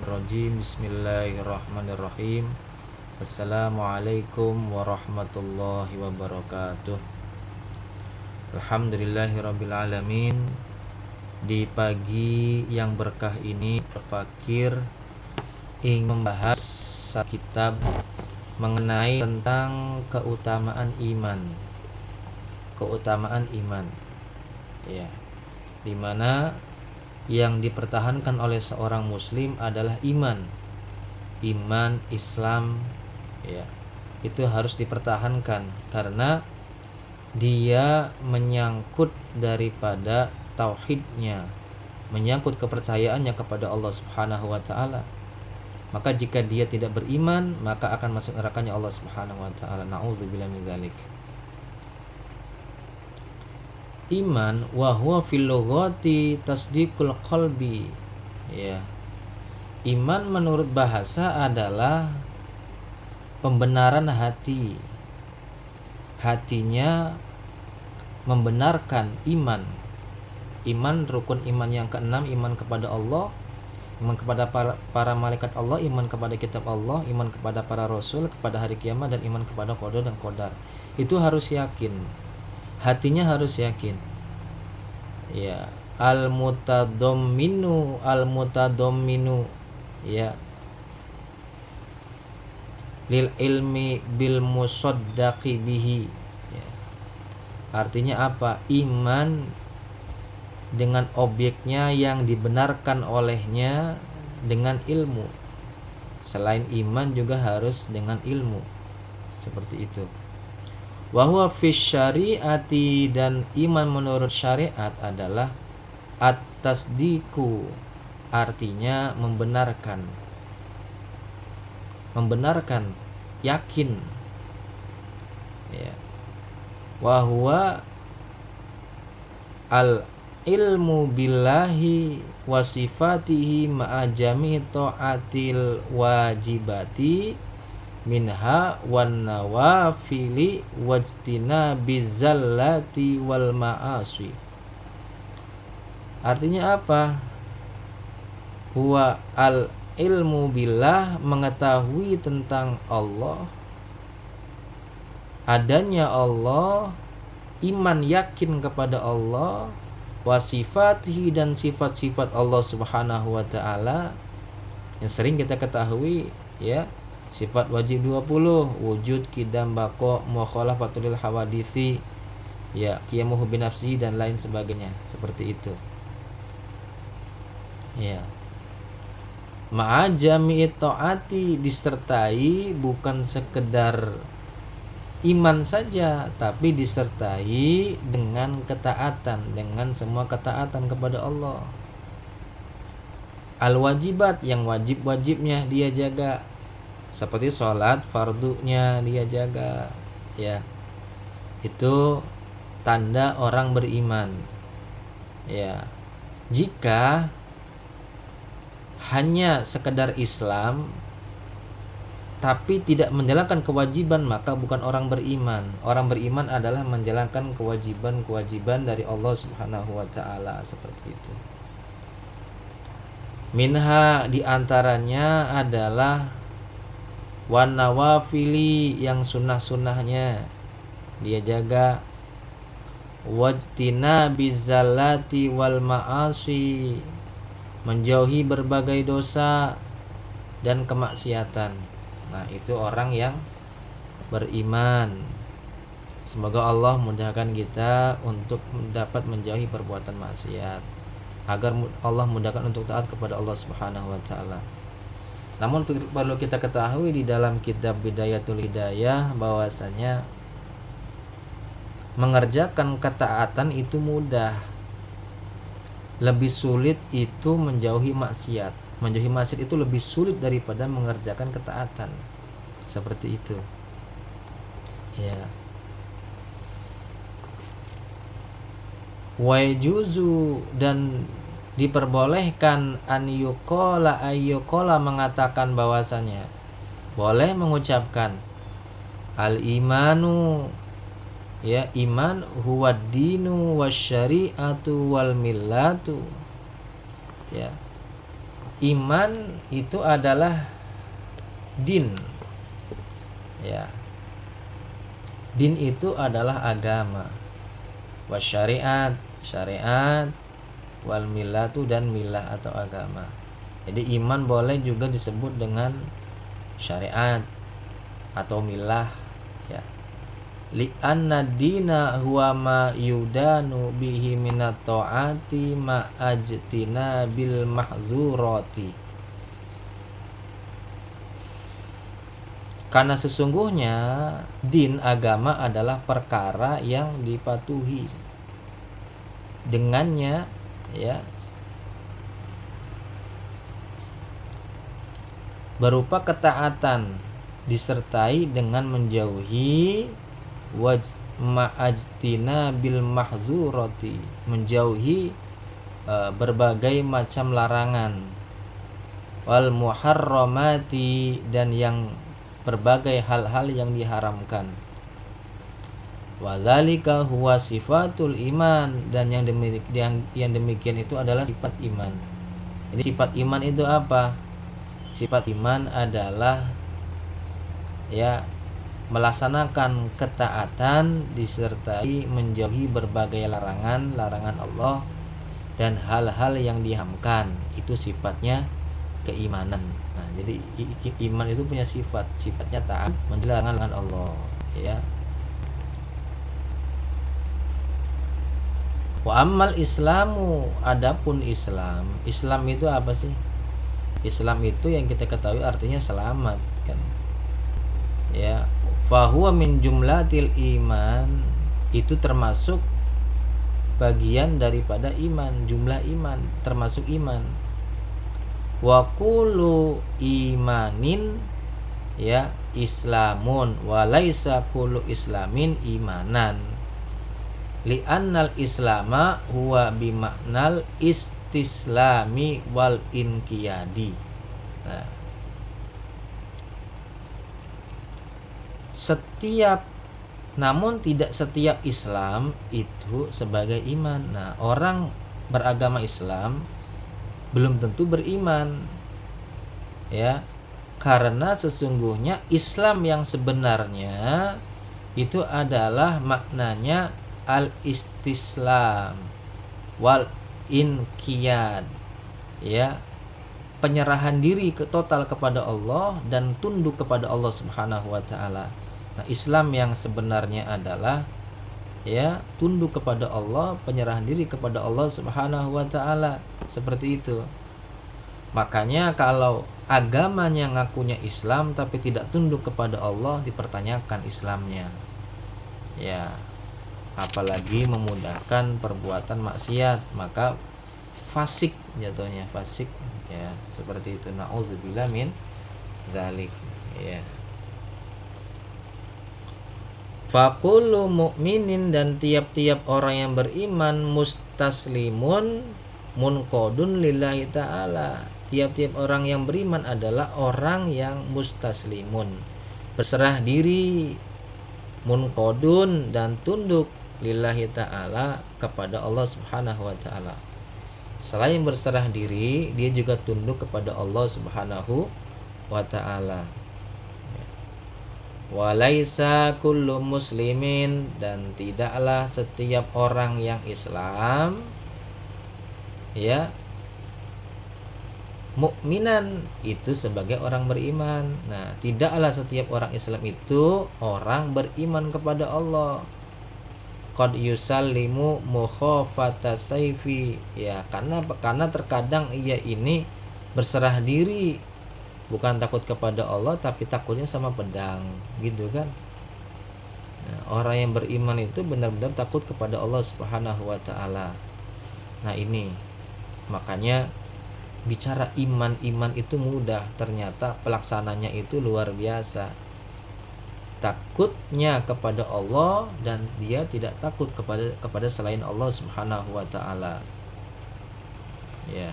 Rajim. Bismillahirrahmanirrahim. Assalamualaikum warahmatullahi wabarakatuh. Alhamdulillahirabbil alamin. Di pagi yang berkah ini Fakir ingin membahas kitab mengenai tentang keutamaan iman. Keutamaan iman. Ya. Di mana yang dipertahankan oleh seorang muslim adalah iman Islam, ya, itu harus dipertahankan karena dia menyangkut daripada tauhidnya, menyangkut kepercayaannya kepada Allah Subhanahu wa taala. Maka jika dia tidak beriman, maka akan masuk nerakanya Allah Subhanahu wa taala. Nauzubillahi min dzalik. Iman wa huwa fil lughati tasdiqul qalbi. Ya. Iman menurut bahasa adalah pembenaran hati. Hatinya membenarkan iman. Iman, rukun iman yang keenam, iman kepada Allah, iman kepada para malaikat Allah, iman kepada kitab Allah, iman kepada para rasul, kepada hari kiamat, dan iman kepada qada dan qadar. Itu harus yakin. Hatinya harus yakin. Ya, al-mutadamminu ya, lil ilmi bil musaddaqi bihi, ya. Artinya apa? Iman dengan objeknya yang dibenarkan olehnya dengan ilmu. Selain iman juga harus dengan ilmu. Seperti itu. Wa huwa fi syariati, dan iman menurut syariat adalah at-tasdiqu, artinya membenarkan, yakin, ya. Wa huwa al ilmu billahi wa sifatihi ma'a jami' ta'atil wajibati minha wan nawafili wajtina bizallati wal ma'asi. Artinya apa? Huwa al ilmu billah, mengetahui tentang Allah, adanya Allah, iman yakin kepada Allah, wasifatihi, dan sifat-sifat Allah Subhanahu wa taala yang sering kita ketahui, ya. Sifat wajib 20, wujud, qidam, baqa, mukhalafatul hawadithi, ya, qiyamuhu binafsihi, dan lain sebagainya. Seperti itu. Ya. Ma'a jami'i ta'ati, disertai bukan sekedar iman saja, tapi disertai dengan ketaatan, dengan semua ketaatan kepada Allah. Al-wajibat, yang wajib-wajibnya dia jaga, seperti sholat fardunya dia jaga, ya. Itu tanda orang beriman, ya. Jika hanya sekedar Islam tapi tidak menjalankan kewajiban, maka bukan orang beriman. Orang beriman adalah menjalankan kewajiban-kewajiban dari Allah Subhanahu wa taala, seperti itu. Minha, diantaranya adalah wan nawafili, yang sunnah-sunnahnya dia jaga, wajtina bizallati wal ma'asi, menjauhi berbagai dosa dan kemaksiatan. Nah, itu orang yang beriman. Semoga Allah mudahkan kita untuk dapat menjauhi perbuatan maksiat, agar Allah mudahkan untuk taat kepada Allah Subhanahu wa taala. Namun perlu kita ketahui di dalam kitab Bidayatul Hidayah bahwasanya mengerjakan ketaatan itu mudah. Lebih sulit itu menjauhi maksiat. Menjauhi maksiat itu lebih sulit daripada mengerjakan ketaatan. Seperti itu. Ya. Wa yajuzu, dan diperbolehkan an yuqala ayyuqala, mengatakan bahwasanya boleh mengucapkan al imanu, ya, iman huwa dinu wasyari'atu wal millatu, ya. iman itu adalah din. Ya. Din itu adalah agama. Wasyariat, syariat, wal millatu dan millah atau agama. Jadi iman boleh juga disebut dengan syariat atau millah, ya. Li'anna dina huwa ma yudanu bihi minat ta'ati ma ajtina bil mahzurati. Karena sesungguhnya din agama adalah perkara yang dipatuhi dengannya, ya, berupa ketaatan disertai dengan menjauhi ma'ajtina bil mahzurati, menjauhi berbagai macam larangan, wal muharramati, dan yang berbagai hal-hal yang diharamkan. Wadzalika huwa sifatul iman, dan yang demikian itu adalah sifat iman. Ini sifat iman itu apa? Sifat iman adalah, ya, melaksanakan ketaatan disertai menjauhi berbagai larangan Allah dan hal-hal yang diharamkan. Itu sifatnya keimanan. Nah, jadi iman itu punya sifatnya taat menjauhi larangan Allah, ya. Wa ammal islamu, adapun Islam itu apa sih? Islam itu yang kita ketahui artinya selamat, kan? Ya, fa huwa min jumlatil iman, itu termasuk bagian daripada iman, jumlah iman, termasuk iman. Wa kullu imanin, ya, islamun wa laisa kullu islamin imanan. Li'annal islama huwa bimaknal istislami wal inqiyadi. Nah, namun tidak setiap Islam itu sebagai iman. Nah, orang beragama Islam belum tentu beriman, ya, karena sesungguhnya Islam yang sebenarnya itu adalah maknanya al-istislam wal inqiyad, ya, penyerahan diri total kepada Allah dan tunduk kepada Allah Subhanahu wa taala. Nah, Islam yang sebenarnya adalah, ya, tunduk kepada Allah, penyerahan diri kepada Allah Subhanahu wa taala, seperti itu. Makanya kalau agamanya ngakunya Islam tapi tidak tunduk kepada Allah, dipertanyakan Islamnya, ya. Apalagi memudahkan perbuatan maksiat, maka fasik jatuhnya, fasik, ya, seperti itu. Nauzubillah min dzalik, ya. Fakullu mu'minin, dan tiap-tiap orang yang beriman, mustaslimun munqadun lillahi ta'ala. Tiap-tiap orang yang beriman adalah orang yang mustaslimun, berserah diri, munqadun, dan tunduk, lillahi ta'ala, kepada Allah Subhanahu wa ta'ala. Selain berserah diri, dia juga tunduk kepada Allah Subhanahu wa ta'ala. Walaisa kullu muslimin, dan tidaklah setiap orang yang Islam, ya, mukminan itu sebagai orang beriman. Nah, tidaklah setiap orang Islam itu orang beriman kepada Allah. Qad yusallimu mukhafata saifi, ya, karena terkadang ia ini berserah diri, bukan takut kepada Allah tapi takutnya sama pedang, gitu kan. Nah, orang yang beriman itu benar-benar takut kepada Allah Subhanahu wa taala. Nah, ini makanya bicara iman itu mudah, ternyata pelaksananya itu luar biasa. Takutnya kepada Allah dan dia tidak takut kepada selain Allah Subhanahu wa taala, ya.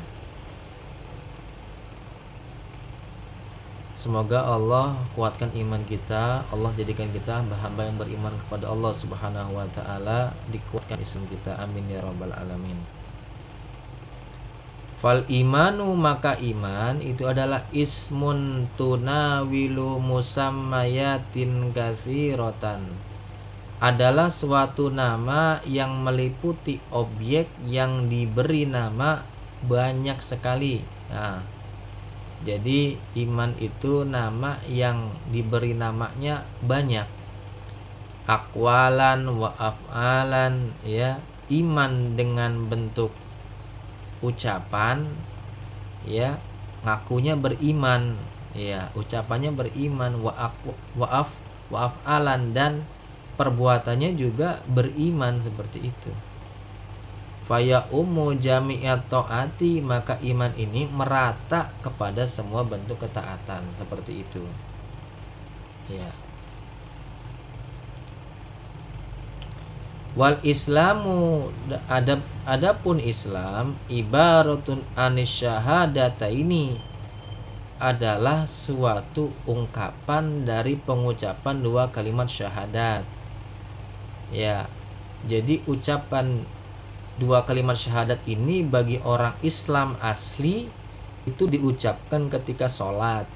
Semoga Allah kuatkan iman kita, Allah jadikan kita hamba yang beriman kepada Allah Subhanahu wa taala, dikuatkan Islam kita, amin ya rabbal alamin. Fal imanu, maka iman itu adalah ismun tunawilu musammayatin katsiratan, adalah suatu nama yang meliputi objek yang diberi nama banyak sekali. Nah, jadi iman itu nama yang diberi namanya banyak. Aqwalan wa af'alan, ya. Iman dengan bentuk ucapan, ya, ngakunya beriman, ya, ucapannya beriman, wa af'alan, dan perbuatannya juga beriman seperti itu. Faya ummu jami'at ta'ati, maka iman ini merata kepada semua bentuk ketaatan, seperti itu. Ya. Wal islamu, adapun Islam, ibaratun anis syahadata, ini adalah suatu ungkapan dari pengucapan dua kalimat syahadat. Ya. Jadi ucapan dua kalimat syahadat ini bagi orang Islam asli itu diucapkan ketika sholat.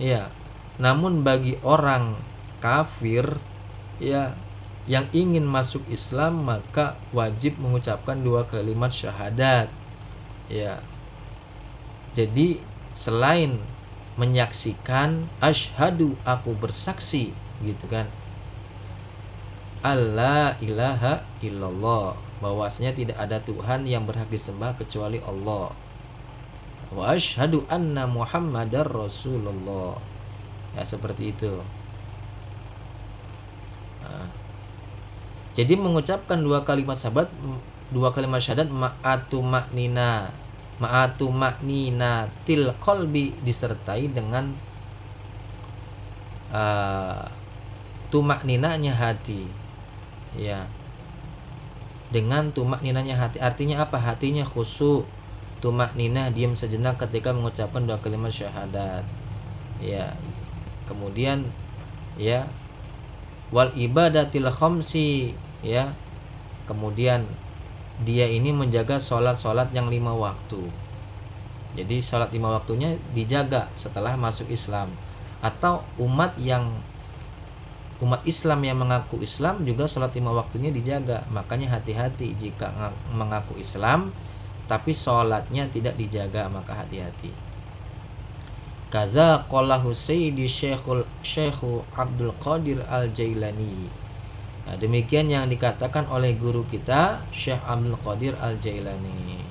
Ya. Namun bagi orang kafir, ya, yang ingin masuk Islam, maka wajib mengucapkan dua kalimat syahadat. Ya. Jadi selain menyaksikan asyhadu, aku bersaksi, gitu kan, alla ilaha illallah, bahwasanya tidak ada Tuhan yang berhak disembah kecuali Allah, wa asyhadu anna muhammadar rasulullah, ya, seperti itu. Nah, jadi mengucapkan dua kalimat syahadat ma'atu maknina til qalbi, disertai dengan tumakninanya hati, ya, dengan tumakninanya hati. Artinya apa? Hatinya khusyuk, tumakninah, diam sejenak ketika mengucapkan dua kalimat syahadat, ya. Kemudian, ya, wal ibadatil khamsi, ya, kemudian dia ini menjaga sholat yang 5 waktu. Jadi sholat 5 waktunya dijaga setelah masuk Islam. Atau umat Islam yang mengaku Islam juga sholat 5 waktunya dijaga. Makanya hati-hati jika mengaku Islam tapi sholatnya tidak dijaga, maka hati-hati. Kadza qalahu Sayyidi Syekhu Abdul Qadir Al-Jailani. Nah, demikian yang dikatakan oleh guru kita Syekh Abdul Qadir Al-Jailani.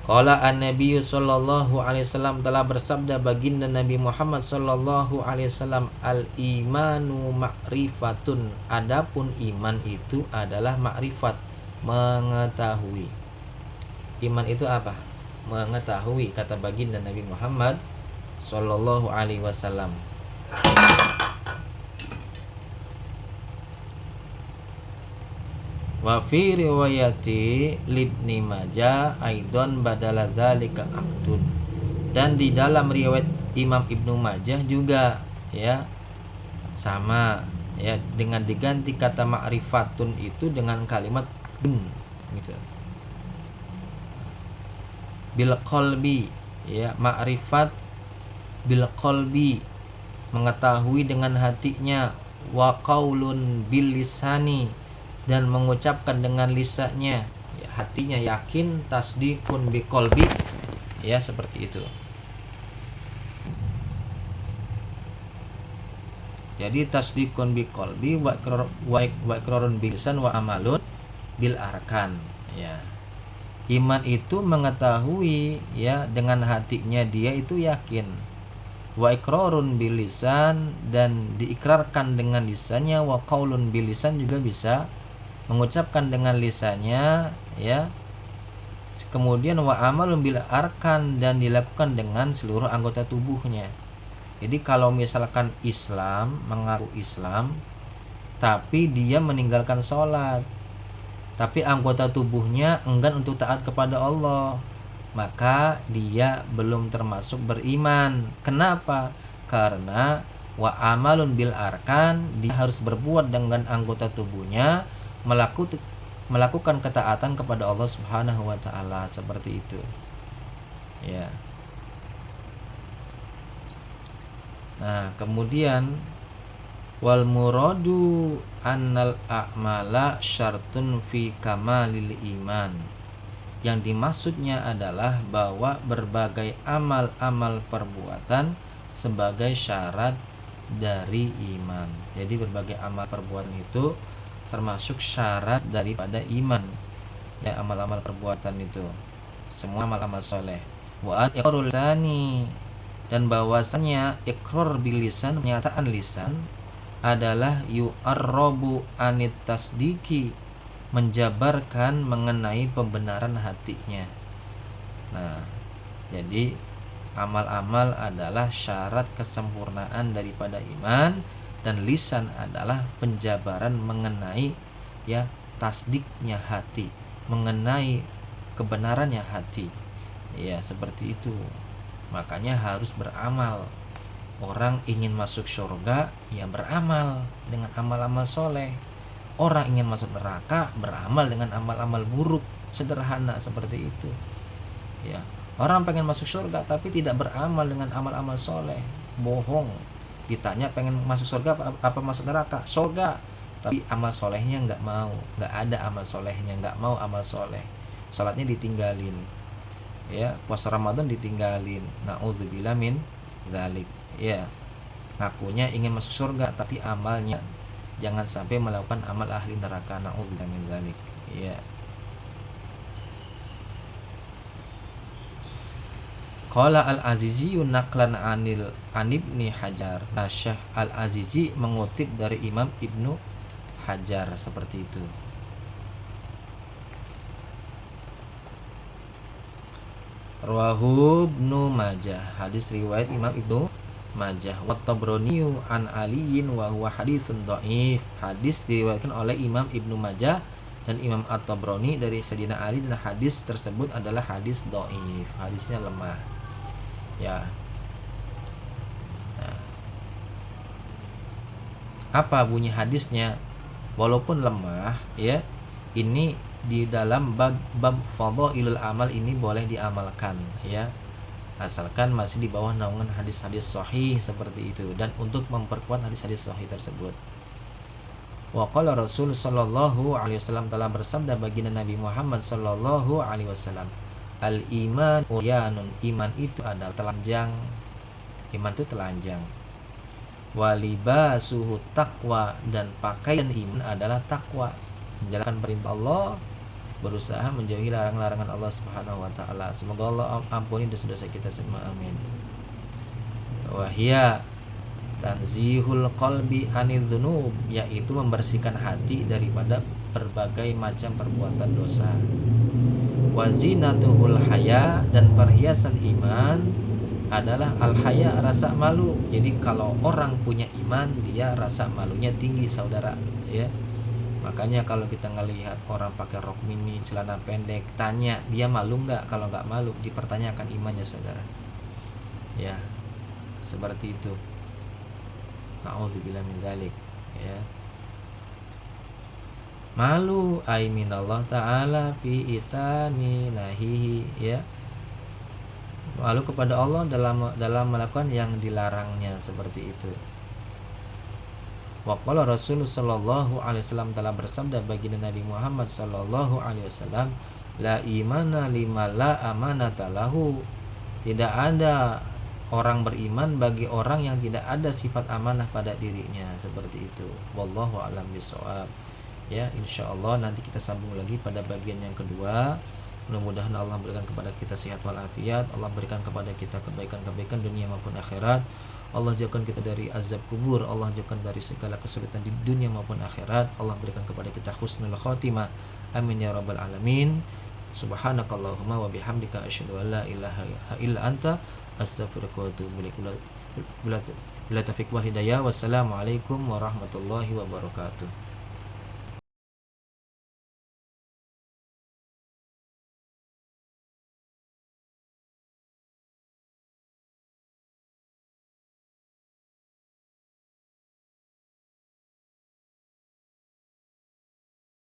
Qala an-nabiy sallallahu alaihi wasallam, telah bersabda baginda Nabi Muhammad sallallahu alaihi wasallam, al-imanu ma'rifatun, adapun iman itu adalah ma'rifat, mengetahui. Iman itu apa? Mengetahui, kata baginda Nabi Muhammad sallallahu alaihi wasallam. Wa fi riwayati Ibnu Majah aidon badala dzalika abdun, dan di dalam riwayat Imam Ibnu Majah juga, ya, sama, ya, dengan diganti kata ma'rifatun itu dengan kalimat gitu. Bil qalbi, ya, ma'rifat bil qalbi, mengetahui dengan hatinya, wa qaulun bil lisani, dan mengucapkan dengan lisannya, ya, hatinya yakin, tasdiqun biqalbi, ya, seperti itu. Jadi tasdiqun biqalbi wa iqrarun bil lisan wa amalun bil arkan, ya. Iman itu mengetahui, ya, dengan hatinya dia itu yakin, wa iqrarun bil lisan, dan diikrarkan dengan lisannya, wa qaulun bil lisan, juga bisa mengucapkan dengan lisannya, ya. Kemudian wa amalun bil arkan, dan dilakukan dengan seluruh anggota tubuhnya. Jadi kalau misalkan Islam, mengaku Islam, tapi dia meninggalkan sholat, tapi anggota tubuhnya enggan untuk taat kepada Allah, maka dia belum termasuk beriman. Kenapa? Karena wa amalun bil arkan, dia harus berbuat dengan anggota tubuhnya, melakukan ketaatan kepada Allah Subhanahu wa taala, seperti itu. Ya. Nah, kemudian wal muradu annal a'mala syartun fi kamalil iman. Yang dimaksudnya adalah bahwa berbagai amal-amal perbuatan sebagai syarat dari iman. Jadi berbagai amal perbuatan itu termasuk syarat daripada iman. Ya, amal-amal perbuatan itu semua amal-amal soleh. Wa iqrarul lisani, dan bahwasanya iqrar bil lisan, pernyataan lisan, adalah yu'arrabu anit tasdiki, menjabarkan mengenai pembenaran hatinya. Nah, jadi amal-amal adalah syarat kesempurnaan daripada iman, dan lisan adalah penjabaran mengenai ya tasdiknya hati, mengenai kebenarannya hati. Ya, seperti itu. Makanya harus beramal. Orang ingin masuk surga, ya beramal dengan amal-amal soleh. Orang ingin masuk neraka, beramal dengan amal-amal buruk. Sederhana seperti itu. Ya, orang pengen masuk surga tapi tidak beramal dengan amal-amal soleh, bohong. Ditanya pengen masuk surga apa masuk neraka? Surga, tapi amal solehnya nggak mau, nggak ada amal solehnya, nggak mau amal soleh. Salatnya ditinggalin, ya, puasa Ramadan ditinggalin. Naudzubillah min dzalik. Ya, ngakunya ingin masuk surga tapi amalnya jangan sampai melakukan amal ahli neraka. Naudzubillah min dzalik. Ya. Qala Al-Azizi naqlan an Ibni Hajar. Nah, Syekh Al-Azizi mengutip dari Imam Ibnu Hajar, seperti itu. Rawahu Ibnu Majah, hadis riwayat Imam Ibnu Majah. Wa Tabrani an Aliin wa huwa haditsun dhaif. Hadis diriwayatkan oleh Imam Ibnu Majah dan Imam At-Tabrani dari Sayyidina Ali, dan hadis tersebut adalah hadis dhaif. Hadisnya lemah. Ya. Nah, apa bunyi hadisnya? Walaupun lemah, ya, ini di dalam bab fadhailul amal ini boleh diamalkan, ya, asalkan masih di bawah naungan hadis-hadis sahih seperti itu, dan untuk memperkuat hadis-hadis sahih tersebut. Wa qala Rasul sallallahu alaihi wasallam, telah bersabda baginda Nabi Muhammad sallallahu alaihi wasallam, al-iman uryanun, iman itu adalah telanjang. Iman itu telanjang. Walibasuhu taqwa, dan pakaian iman adalah takwa, menjalankan perintah Allah, berusaha menjauhi larangan-larangan Allah Subhanahu wa taala. Semoga Allah ampuni dosa-dosa kita semua, amin. Wahia tanzihul qalbi anidz-dzunub, yaitu membersihkan hati daripada berbagai macam perbuatan dosa. Wazinatuhul haya, dan perhiasan iman adalah al-haya, rasa malu. Jadi kalau orang punya iman, dia rasa malunya tinggi, saudara, ya. Makanya kalau kita ngelihat orang pakai rok mini, celana pendek, tanya dia malu nggak? Kalau nggak malu, dipertanyakan imannya, saudara. Ya, seperti itu. Na'udzubillah min dzalik, ya. Malu ay minallah ta'ala fi itani nahihi, ya, malu kepada Allah dalam melakukan yang dilarangnya, seperti itu. Wa qala Rasul sallallahu alaihi wasallam, telah bersabda baginda Nabi Muhammad sallallahu alaihi wasallam, la imana lima la amanata lahu, tidak ada orang beriman bagi orang yang tidak ada sifat amanah pada dirinya, seperti itu. Wallahu a'lam bishawab. Ya, insyaallah nanti kita sambung lagi pada bagian yang kedua. Mudah-mudahan Allah berikan kepada kita sehat walafiat, Allah berikan kepada kita kebaikan-kebaikan dunia maupun akhirat. Allah jauhkan kita dari azab kubur, Allah jauhkan dari segala kesulitan di dunia maupun akhirat. Allah berikan kepada kita husnul khotimah, amin ya rabbal alamin. Subhanakallahumma wa bihamdika asyhadu an la ilaha illa anta astaghfiruka wa atubu ilaik. Bila taufiq wal hidayah. Wassalamualaikum warahmatullahi wabarakatuh.